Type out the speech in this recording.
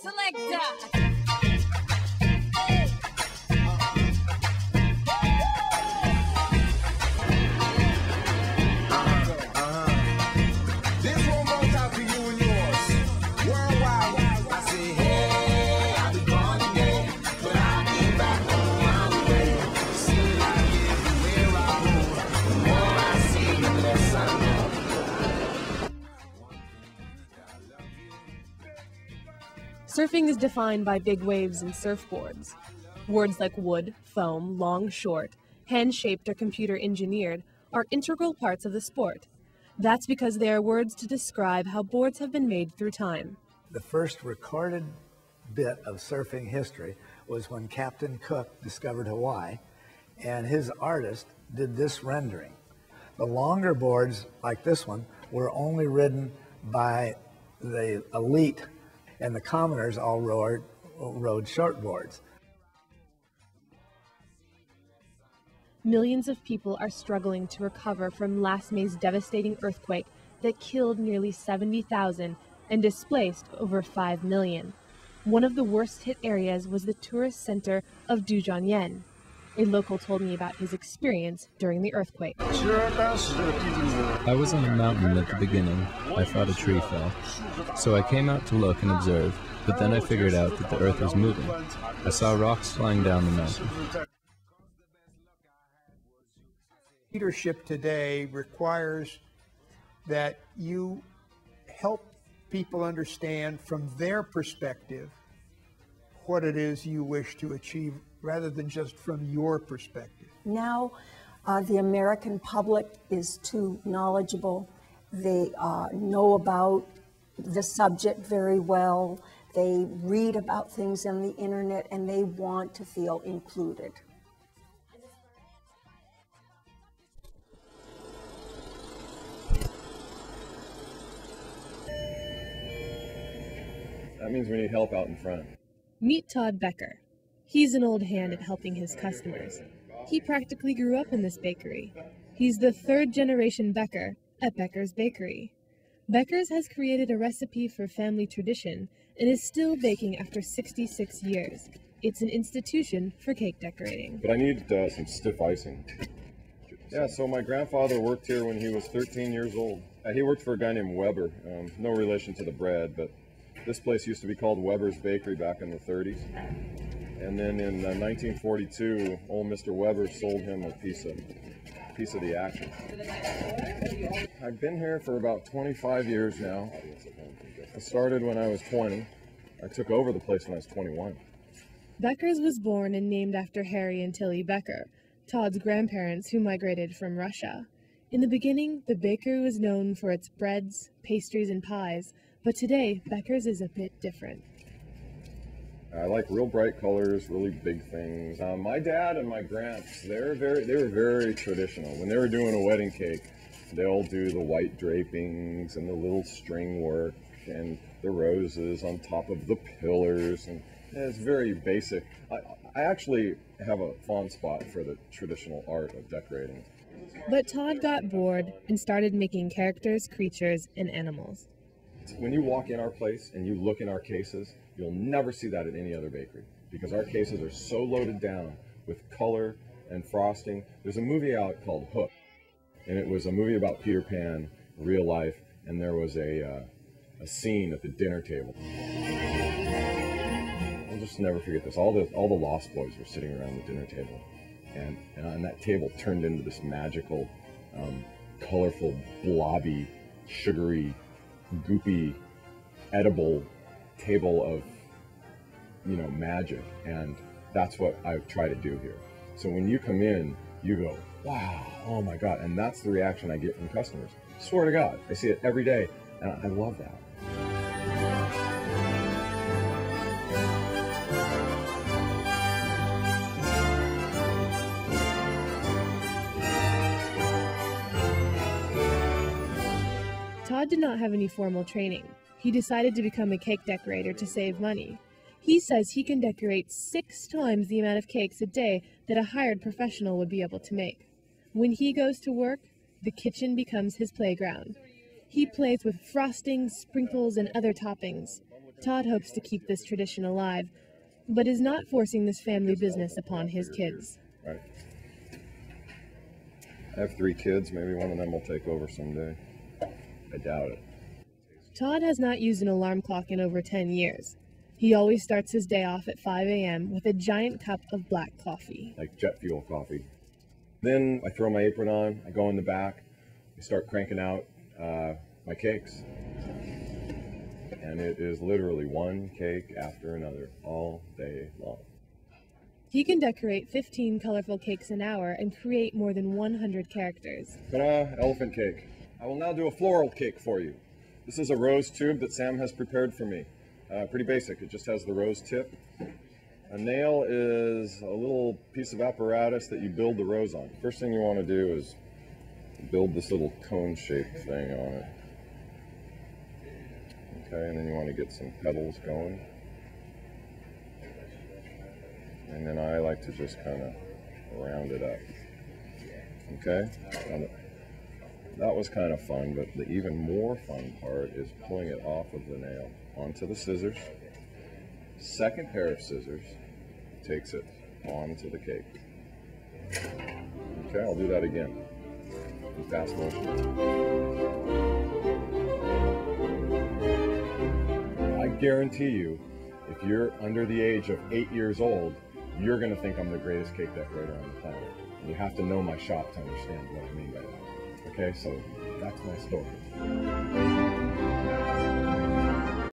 selector. Surfing is defined by big waves and surfboards. Words like wood, foam, long, short, hand-shaped or computer-engineered are integral parts of the sport. That's because they are words to describe how boards have been made through time. The first recorded bit of surfing history was when Captain Cook discovered Hawaii, and his artist did this rendering. The longer boards, like this one, were only ridden by the elite, and the commoners all rode short boards. Millions of people are struggling to recover from last May's devastating earthquake that killed nearly 70,000 and displaced over 5 million. One of the worst hit areas was the tourist center of Duzhongyuan. A local told me about his experience during the earthquake. I was on a mountain at the beginning. I thought a tree fell. So I came out to look and observe, but then I figured out that the earth was moving. I saw rocks flying down the mountain. Leadership today requires that you help people understand from their perspective what it is you wish to achieve, rather than just from your perspective. Now, the American public is too knowledgeable. They know about the subject very well. They read about things on the internet, and they want to feel included. That means we need help out in front. Meet Todd Becker. He's an old hand at helping his customers. He practically grew up in this bakery. He's the third generation Becker at Becker's Bakery. Becker's has created a recipe for family tradition and is still baking after 66 years. It's an institution for cake decorating. But I need some stiff icing. Yeah, so my grandfather worked here when he was 13 years old. He worked for a guy named Weber. No relation to the bread, but this place used to be called Weber's Bakery back in the 30s. And then in 1942, old Mr. Weber sold him a piece of the action. I've been here for about 25 years now. I started when I was 20. I took over the place when I was 21. Becker's was born and named after Harry and Tilly Becker, Todd's grandparents who migrated from Russia. In the beginning, the bakery was known for its breads, pastries, and pies, but today, Becker's is a bit different. I like real bright colors, really big things. My dad and my gramps, they were very traditional. When they were doing a wedding cake, they'll do the white drapings and the little string work and the roses on top of the pillars, and it's very basic. I actually have a fond spot for the traditional art of decorating. But Todd got bored and started making characters, creatures, and animals. When you walk in our place and you look in our cases, you'll never see that at any other bakery, because our cases are so loaded down with color and frosting. There's a movie out called Hook, and it was a movie about Peter Pan, real life, and there was a scene at the dinner table. I'll just never forget this. All the Lost Boys were sitting around the dinner table, and that table turned into this magical, colorful, blobby, sugary, goopy, edible table of, magic, and that's what I try to do here. So when you come in, you go, wow, oh my God, and that's the reaction I get from customers. Swear to God, I see it every day, and I love that. Todd did not have any formal training. He decided to become a cake decorator to save money. He says he can decorate 6 times the amount of cakes a day that a hired professional would be able to make. When he goes to work, the kitchen becomes his playground. He plays with frostings, sprinkles, and other toppings. Todd hopes to keep this tradition alive, but is not forcing this family business upon his kids. Right. I have 3 kids. Maybe one of them will take over someday. I doubt it. Todd has not used an alarm clock in over 10 years. He always starts his day off at 5 a.m. with a giant cup of black coffee. Like jet fuel coffee. Then I throw my apron on, I go in the back, I start cranking out my cakes. And it is literally one cake after another all day long. He can decorate 15 colorful cakes an hour and create more than 100 characters. Ta-da, elephant cake. I will now do a floral cake for you. This is a rose tube that Sam has prepared for me. Pretty basic, it just has the rose tip. A nail is a little piece of apparatus that you build the rose on. First thing you want to do is build this little cone-shaped thing on it. Okay, and then you want to get some petals going. And then I like to just kind of round it up. Okay, and that was kind of fun, but the even more fun part is pulling it off of the nail onto the scissors. Second pair of scissors takes it onto the cake. Okay, I'll do that again in fast motion. I guarantee you, if you're under the age of 8 years old, you're going to think I'm the greatest cake decorator on the planet. And you have to know my shop to understand what I mean by that. Okay, so that's my story.